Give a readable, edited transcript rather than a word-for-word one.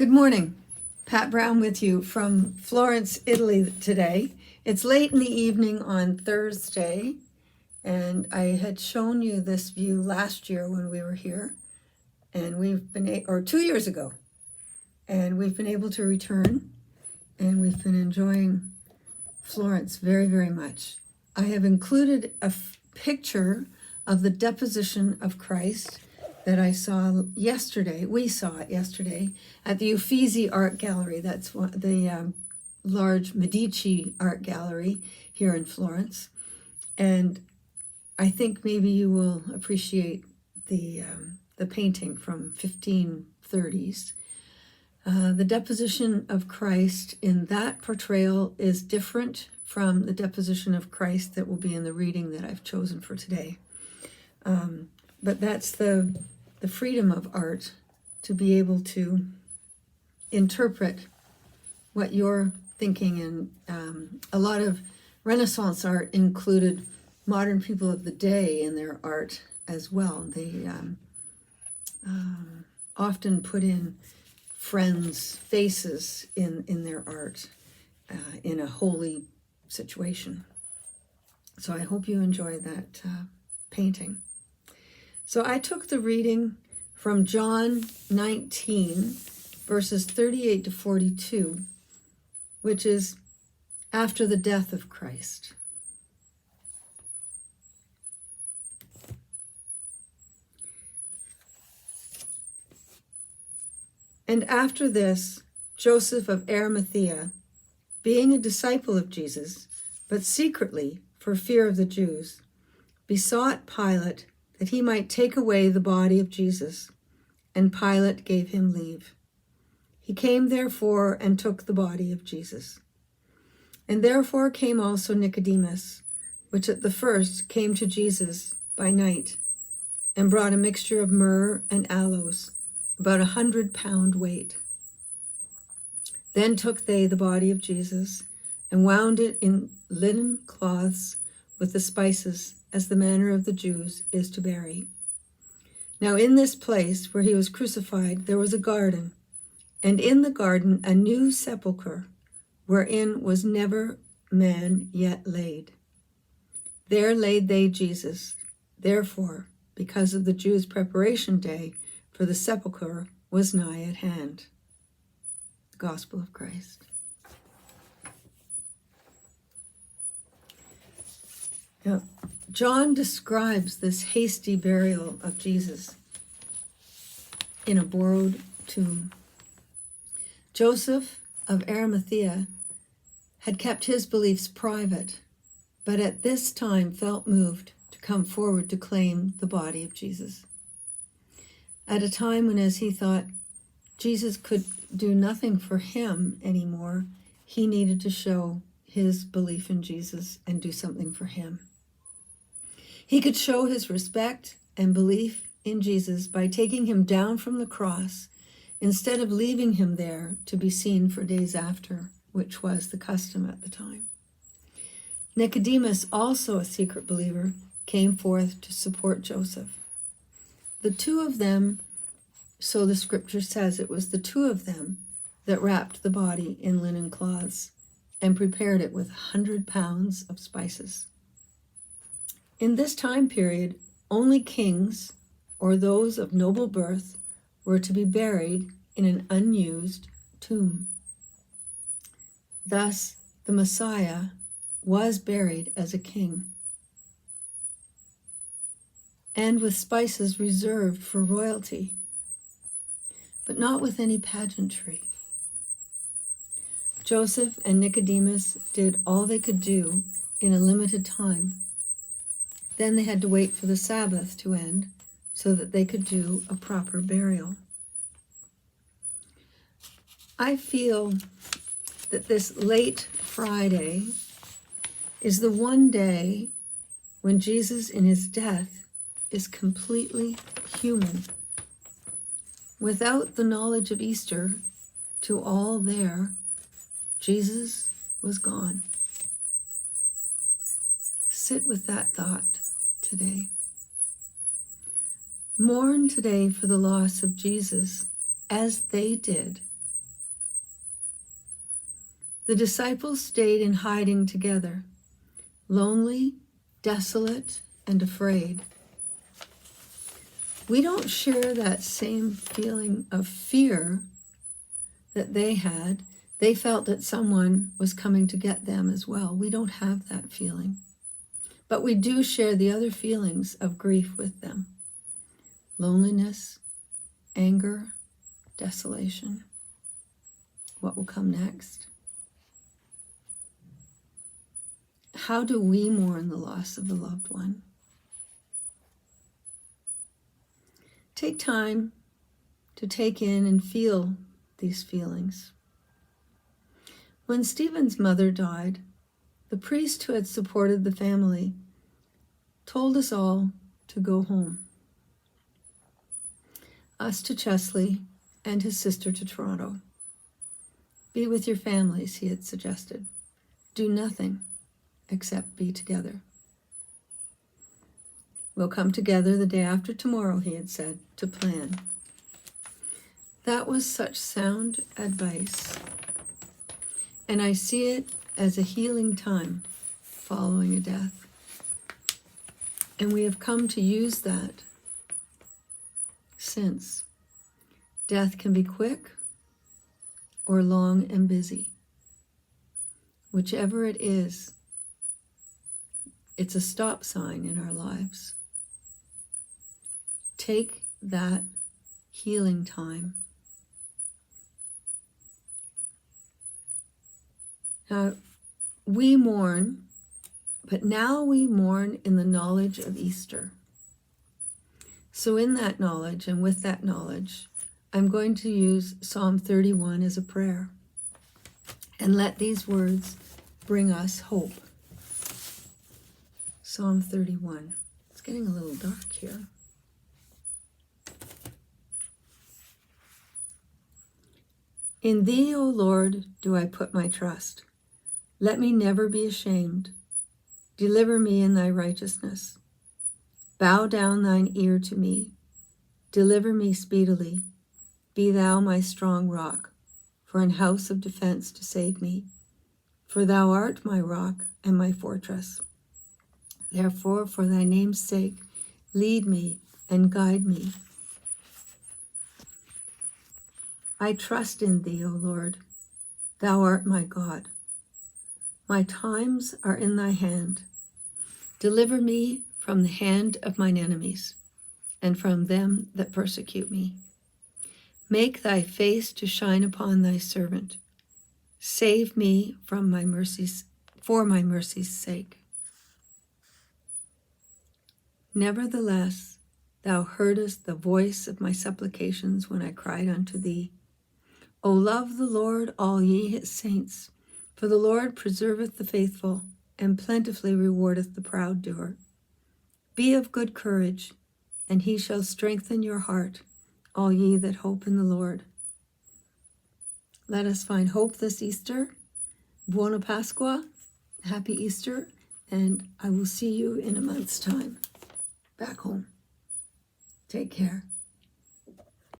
Good morning. Pat Brown with you from Florence, Italy today. It's late in the evening on Thursday, and I had shown you this view last year when we were here, and or 2 years ago, and we've been able to return, and we've been enjoying Florence very, very much. I have included a picture of the deposition of Christ that I saw yesterday. We saw it yesterday at the Uffizi Art Gallery. That's the large Medici art gallery here in Florence. And I think maybe you will appreciate the painting from 1530s. The deposition of Christ in that portrayal is different from the deposition of Christ that will be in the reading that I've chosen for today. But that's the freedom of art, to be able to interpret what you're thinking. And a lot of Renaissance art included modern people of the day in their art as well. They often put in friends' faces in their art in a holy situation. So I hope you enjoy that painting. So I took the reading from John 19, verses 38 to 42, which is after the death of Christ. And after this, Joseph of Arimathea, being a disciple of Jesus, but secretly for fear of the Jews, besought Pilate that he might take away the body of Jesus, and Pilate gave him leave. He came therefore and took the body of Jesus. And therefore came also Nicodemus, which at the first came to Jesus by night, and brought a mixture of myrrh and aloes, about 100 pound weight. Then took they the body of Jesus, and wound it in linen cloths with the spices, as the manner of the Jews is to bury. Now in this place where he was crucified there was a garden, and in the garden a new sepulchre, wherein was never man yet laid. There laid they Jesus. Therefore, because of the Jews' preparation day, for the sepulchre was nigh at hand. The Gospel of Christ. Now, John describes this hasty burial of Jesus in a borrowed tomb. Joseph of Arimathea had kept his beliefs private, but at this time felt moved to come forward to claim the body of Jesus. At a time when, as he thought, Jesus could do nothing for him anymore, he needed to show his belief in Jesus and do something for him. He could show his respect and belief in Jesus by taking him down from the cross instead of leaving him there to be seen for days after, which was the custom at the time. Nicodemus, also a secret believer, came forth to support Joseph. The two of them, so the scripture says, it was the two of them that wrapped the body in linen cloths and prepared it with 100 pounds of spices. In this time period, only kings or those of noble birth were to be buried in an unused tomb. Thus, the Messiah was buried as a king, and with spices reserved for royalty, but not with any pageantry. Joseph and Nicodemus did all they could do in a limited time. Then they had to wait for the Sabbath to end so that they could do a proper burial. I feel that this late Friday is the one day when Jesus in his death is completely human. Without the knowledge of Easter, to all there, Jesus was gone. Sit with that thought today. Mourn today for the loss of Jesus as they did The disciples stayed in hiding together, lonely, desolate, and afraid. We don't share that same feeling of fear that they had. They felt that someone was coming to get them as well. We don't have that feeling. But we do share the other feelings of grief with them. Loneliness, anger, desolation. What will come next? How do we mourn the loss of a loved one? Take time to take in and feel these feelings. When Stephen's mother died, the priest who had supported the family told us all to go home. Us to Chesley and his sister to Toronto. Be with your families, he had suggested. Do nothing except be together. We'll come together the day after tomorrow, he had said, to plan. That was such sound advice. And I see it as a healing time following a death. And we have come to use that since. Death can be quick or long and busy. Whichever it is, it's a stop sign in our lives. Take that healing time. Now, we mourn, but now we mourn in the knowledge of Easter. So in that knowledge, and with that knowledge, I'm going to use Psalm 31 as a prayer. And let these words bring us hope. Psalm 31. It's getting a little dark here. In thee, O Lord, do I put my trust. Let me never be ashamed. Deliver me in thy righteousness. Bow down thine ear to me. Deliver me speedily. Be thou my strong rock, for an house of defense to save me. For thou art my rock and my fortress. Therefore, for thy name's sake, lead me and guide me. I trust in thee, O Lord. Thou art my God. My times are in thy hand. Deliver me from the hand of mine enemies, and from them that persecute me. Make thy face to shine upon thy servant. Save me from my mercies, for my mercy's sake. Nevertheless, thou heardest the voice of my supplications when I cried unto thee. O love the Lord, all ye his saints, for the Lord preserveth the faithful, and plentifully rewardeth the proud doer. Be of good courage, and he shall strengthen your heart, all ye that hope in the Lord. Let us find hope this Easter. Buona Pasqua, happy Easter, and I will see you in a month's time back home. Take care.